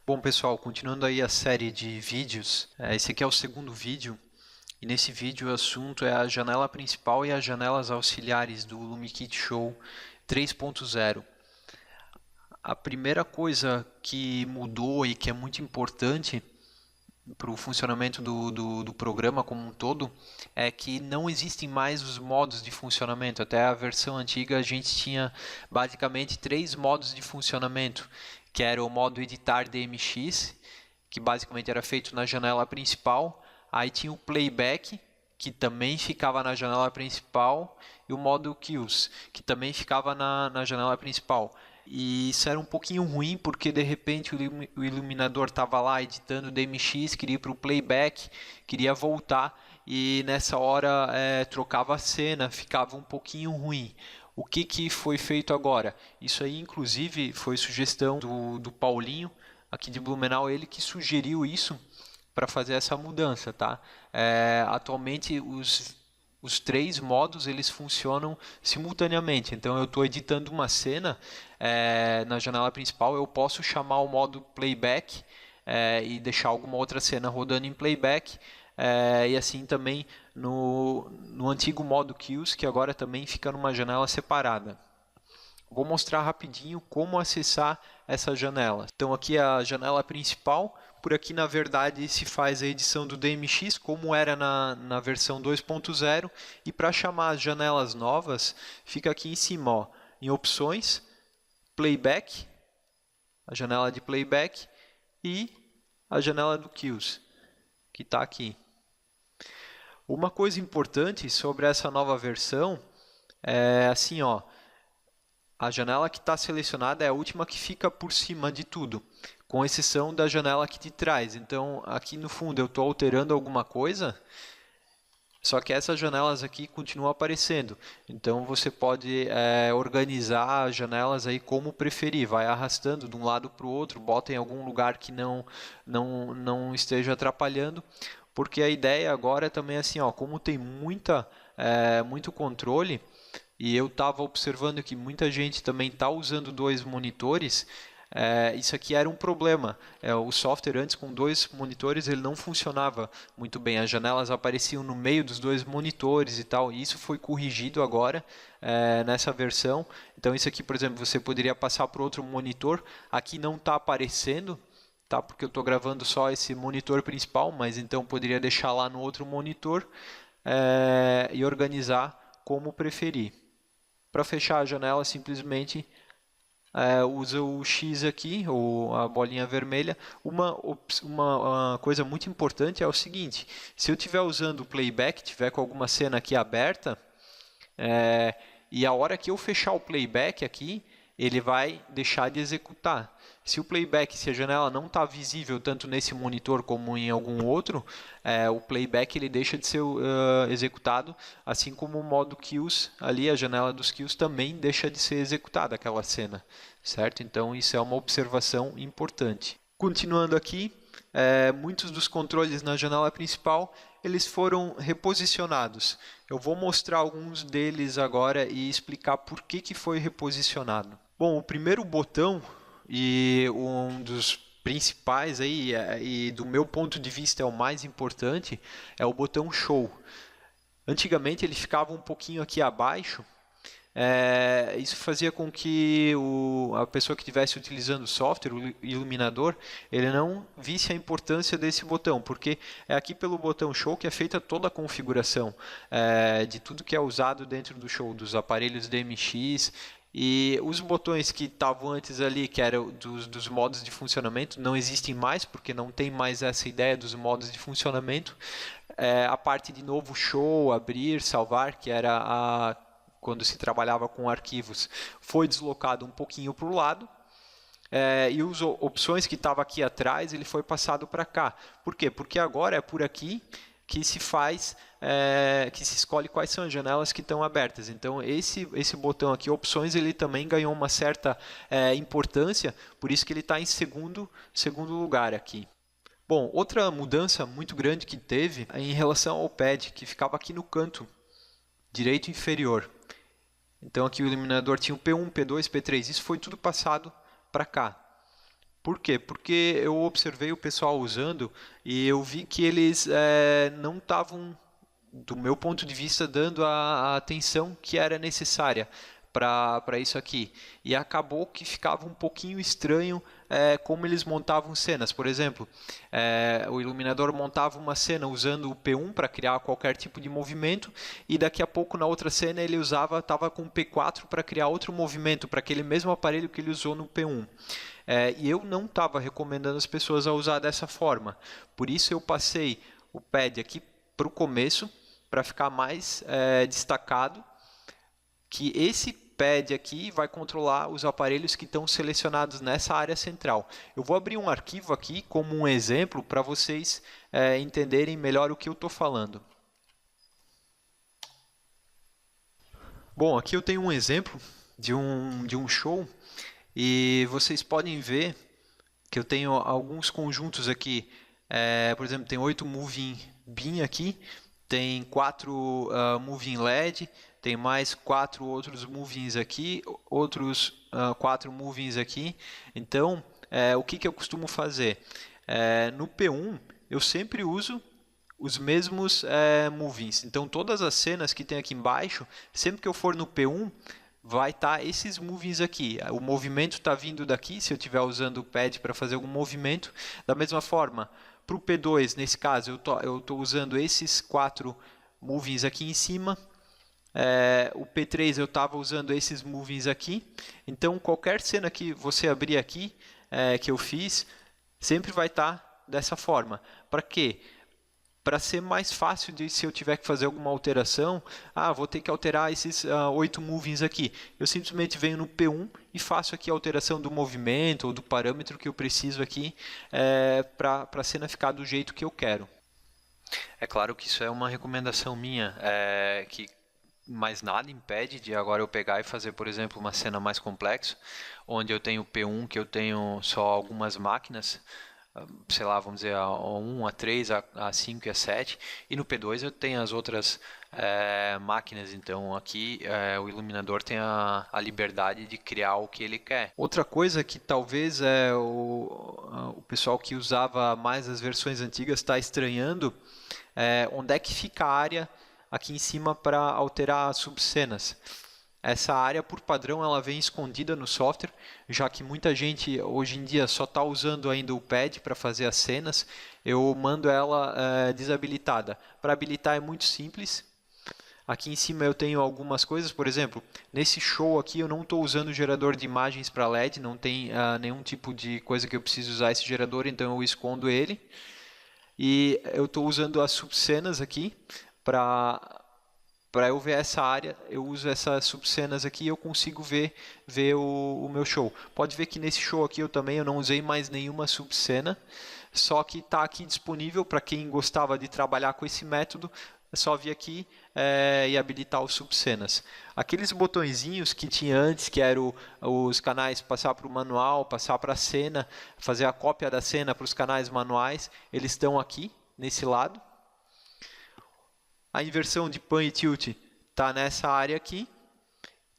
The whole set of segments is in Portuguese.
Bom, pessoal, continuando aí a série de vídeos, esse aqui é o segundo vídeo, e nesse vídeo o assunto é a janela principal e as janelas auxiliares do LumiKit Show 3.0. A primeira coisa que mudou e que é muito importante para o funcionamento do programa como um todo é que não existem mais os modos de funcionamento. Até a versão antiga a gente tinha basicamente 3 modos de funcionamento, que era o modo editar DMX, que basicamente era feito na janela principal, aí tinha o playback, que também ficava na janela principal, e o modo Kills, que também ficava na janela principal. E isso era um pouquinho ruim, porque de repente o iluminador estava lá editando DMX, queria ir para o playback, queria voltar, e nessa hora trocava a cena, ficava um pouquinho ruim. O que foi feito agora? Isso aí, inclusive, foi sugestão do Paulinho, aqui de Blumenau, ele que sugeriu isso para fazer essa mudança, tá? Atualmente os 3 modos eles funcionam simultaneamente. Então eu estou editando uma cena na janela principal, eu posso chamar o modo playback e deixar alguma outra cena rodando em playback. E assim também no antigo modo Kills, que agora também fica numa janela separada. Vou mostrar rapidinho como acessar essa janela. Então aqui é a janela principal. Por aqui, na verdade, se faz a edição do DMX, como era na versão 2.0. E para chamar as janelas novas, fica aqui em cima, ó, em opções, playback, a janela de playback e a janela do Kills, que está aqui. Uma coisa importante sobre essa nova versão é assim, ó, a janela que está selecionada é a última que fica por cima de tudo, com exceção da janela aqui de trás. Então, aqui no fundo eu estou alterando alguma coisa, só que essas janelas aqui continuam aparecendo. Então, você pode organizar as janelas aí como preferir. Vai arrastando de um lado para o outro, bota em algum lugar que não esteja atrapalhando. Porque a ideia agora é também assim, ó, como tem muito controle, e eu estava observando que muita gente também está usando 2 monitores. Isso aqui era um problema. O software antes com 2 monitores ele não funcionava muito bem. As janelas apareciam no meio dos 2 monitores e tal. E isso foi corrigido agora nessa versão. Então isso aqui, por exemplo, você poderia passar para outro monitor. Aqui não está aparecendo, tá? Porque eu estou gravando só esse monitor principal, mas então poderia deixar lá no outro monitor e organizar como preferir. Para fechar a janela, simplesmente usa o X aqui, ou a bolinha vermelha. Uma coisa muito importante é o seguinte: se eu estiver usando o playback, tiver com alguma cena aqui aberta, e a hora que eu fechar o playback aqui, ele vai deixar de executar. Se o playback, se a janela não está visível tanto nesse monitor como em algum outro, o playback ele deixa de ser executado, assim como o modo Kills, ali a janela dos Kills também deixa de ser executada aquela cena, certo? Então isso é uma observação importante. Continuando aqui, muitos dos controles na janela principal eles foram reposicionados. Eu vou mostrar alguns deles agora e explicar por que foi reposicionado. Bom, o primeiro botão e um dos principais aí, e do meu ponto de vista é o mais importante, é o botão Show. Antigamente ele ficava um pouquinho aqui abaixo. Isso fazia com que a pessoa que estivesse utilizando o software, o iluminador, ele não visse a importância desse botão, porque é aqui pelo botão Show que é feita toda a configuração de tudo que é usado dentro do Show, dos aparelhos DMX. E os botões que estavam antes ali, que eram dos modos de funcionamento, não existem mais, porque não tem mais essa ideia dos modos de funcionamento. A parte de novo Show, abrir, salvar, que era quando se trabalhava com arquivos, foi deslocado um pouquinho para o lado. E as opções que estavam aqui atrás, ele foi passado para cá. Por quê? Porque agora é por aqui que se faz, que se escolhe quais são as janelas que estão abertas. Então esse botão aqui, opções, ele também ganhou uma certa importância, por isso que ele está em segundo lugar aqui. Bom, outra mudança muito grande que teve é em relação ao pad, que ficava aqui no canto direito inferior. Então aqui o iluminador tinha o P1, P2, P3, isso foi tudo passado para cá. Por quê? Porque eu observei o pessoal usando e eu vi que eles não estavam, do meu ponto de vista, dando a atenção que era necessária para isso aqui. E acabou que ficava um pouquinho estranho como eles montavam cenas. Por exemplo, o iluminador montava uma cena usando o P1 para criar qualquer tipo de movimento, e daqui a pouco na outra cena ele estava com o P4 para criar outro movimento para aquele mesmo aparelho que ele usou no P1. E eu não estava recomendando as pessoas a usar dessa forma. Por isso eu passei o pad aqui para o começo, para ficar mais destacado que esse pad aqui vai controlar os aparelhos que estão selecionados nessa área central. Eu vou abrir um arquivo aqui como um exemplo para vocês entenderem melhor o que eu estou falando. Bom, aqui eu tenho um exemplo de um show e vocês podem ver que eu tenho alguns conjuntos aqui. Por exemplo, tem 8 moving bin aqui, tem 4 moving LED, tem mais 4 outros movings aqui, outros 4 movings aqui. Então, o que eu costumo fazer? No P1, eu sempre uso os mesmos movings. Então, todas as cenas que tem aqui embaixo, sempre que eu for no P1, vai estar esses movings aqui. O movimento está vindo daqui, se eu estiver usando o pad para fazer algum movimento. Da mesma forma, para o P2, nesse caso, eu estou usando esses 4 movings aqui em cima. O P3 eu estava usando esses movings aqui. Então, qualquer cena que você abrir aqui, que eu fiz, sempre vai estar dessa forma. Para quê? Para ser mais fácil de, se eu tiver que fazer alguma alteração, vou ter que alterar esses 8 movings aqui. Eu simplesmente venho no P1 e faço aqui a alteração do movimento ou do parâmetro que eu preciso aqui para a cena ficar do jeito que eu quero. É claro que isso é uma recomendação minha, que mais nada impede de agora eu pegar e fazer, por exemplo, uma cena mais complexa, onde eu tenho P1, que eu tenho só algumas máquinas, sei lá, vamos dizer, A1, A3, A5 e A7, e no P2 eu tenho as outras máquinas. Então aqui o iluminador tem a liberdade de criar o que ele quer. Outra coisa que talvez o pessoal que usava mais as versões antigas está estranhando, onde é que fica a área aqui em cima para alterar as subcenas. Essa área, por padrão, ela vem escondida no software, já que muita gente hoje em dia só está usando ainda o pad para fazer as cenas. Eu mando ela desabilitada. Para habilitar é muito simples. Aqui em cima eu tenho algumas coisas, por exemplo, nesse show aqui eu não estou usando gerador de imagens para LED, não tem nenhum tipo de coisa que eu preciso usar esse gerador, então eu escondo ele. E eu estou usando as subcenas aqui. Para eu ver essa área, eu uso essas subcenas aqui e eu consigo ver o meu show. Pode ver que nesse show aqui eu não usei mais nenhuma subcena, só que está aqui disponível para quem gostava de trabalhar com esse método. É só vir aqui e habilitar os subcenas. Aqueles botõezinhos que tinha antes, que eram os canais passar para o manual, passar para a cena, fazer a cópia da cena para os canais manuais, eles estão aqui, nesse lado. A inversão de pan e tilt está nessa área aqui.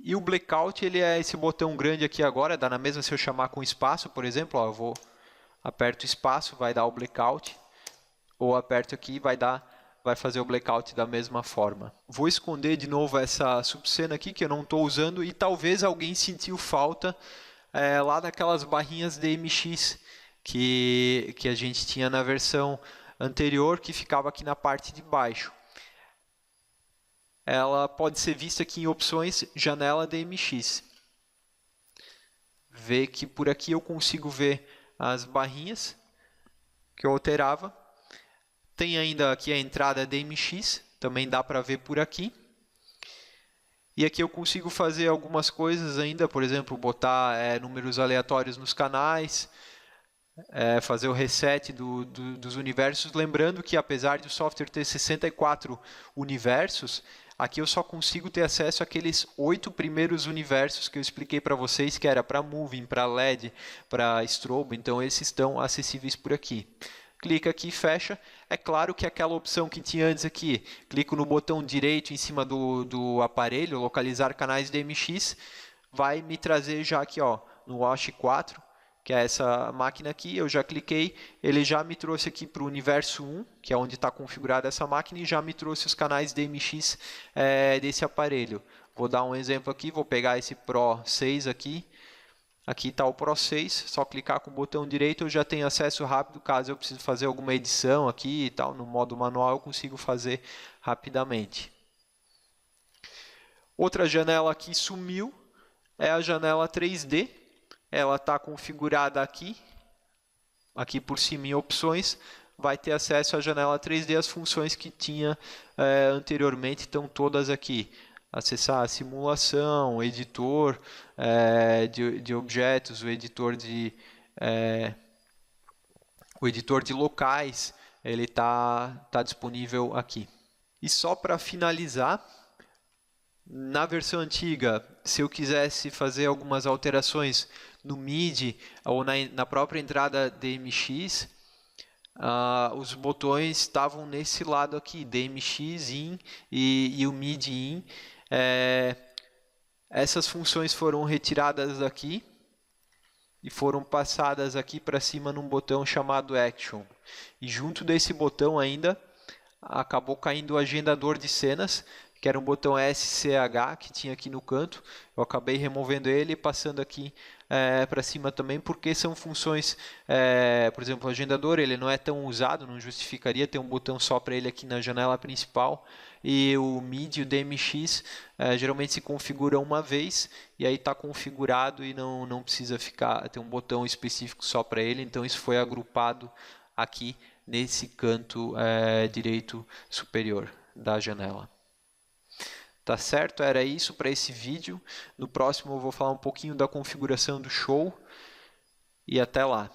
E o blackout, ele é esse botão grande aqui agora, dá na mesma se eu chamar com espaço, por exemplo, eu aperto espaço, vai dar o blackout, ou aperto aqui, vai fazer o blackout da mesma forma. Vou esconder de novo essa subcena aqui que eu não estou usando, e talvez alguém sentiu falta lá daquelas barrinhas DMX que a gente tinha na versão anterior, que ficava aqui na parte de baixo. Ela pode ser vista aqui em opções, janela DMX. Vê que por aqui eu consigo ver as barrinhas que eu alterava. Tem ainda aqui a entrada DMX, também dá para ver por aqui. E aqui eu consigo fazer algumas coisas ainda, por exemplo, botar números aleatórios nos canais, fazer o reset dos universos. Lembrando que apesar de o software ter 64 universos, aqui eu só consigo ter acesso àqueles 8 primeiros universos que eu expliquei para vocês, que era para Moving, para LED, para Strobo. Então esses estão acessíveis por aqui. Clica aqui e fecha. É claro que aquela opção que tinha antes aqui, clico no botão direito em cima do aparelho, localizar canais DMX, vai me trazer já aqui no Wash 4, que é essa máquina aqui. Eu já cliquei, ele já me trouxe aqui para o universo 1, que é onde está configurada essa máquina, e já me trouxe os canais DMX desse aparelho. Vou dar um exemplo aqui, vou pegar esse Pro 6 aqui. Aqui está o Pro 6, só clicar com o botão direito eu já tenho acesso rápido, caso eu precise fazer alguma edição aqui e tal, no modo manual eu consigo fazer rapidamente. Outra janela aqui sumiu, é a janela 3D, ela está configurada aqui por cima em opções, vai ter acesso à janela 3D, as funções que tinha anteriormente estão todas aqui. Acessar a simulação, o editor de objetos, o editor de locais, ele está disponível aqui. E só para finalizar, na versão antiga, se eu quisesse fazer algumas alterações no MIDI ou na própria entrada DMX, os botões estavam nesse lado aqui, DMX in e o MIDI in. Essas funções foram retiradas daqui e foram passadas aqui para cima num botão chamado Action. E junto desse botão ainda acabou caindo o agendador de cenas, que era um botão SCH que tinha aqui no canto. Eu acabei removendo ele e passando aqui para cima também, porque são funções, por exemplo, o agendador ele não é tão usado, não justificaria ter um botão só para ele aqui na janela principal, e o MIDI e o DMX geralmente se configuram uma vez, e aí está configurado e não precisa ter um botão específico só para ele, então isso foi agrupado aqui nesse canto direito superior da janela. Tá certo? Era isso para esse vídeo. No próximo eu vou falar um pouquinho da configuração do show e até lá.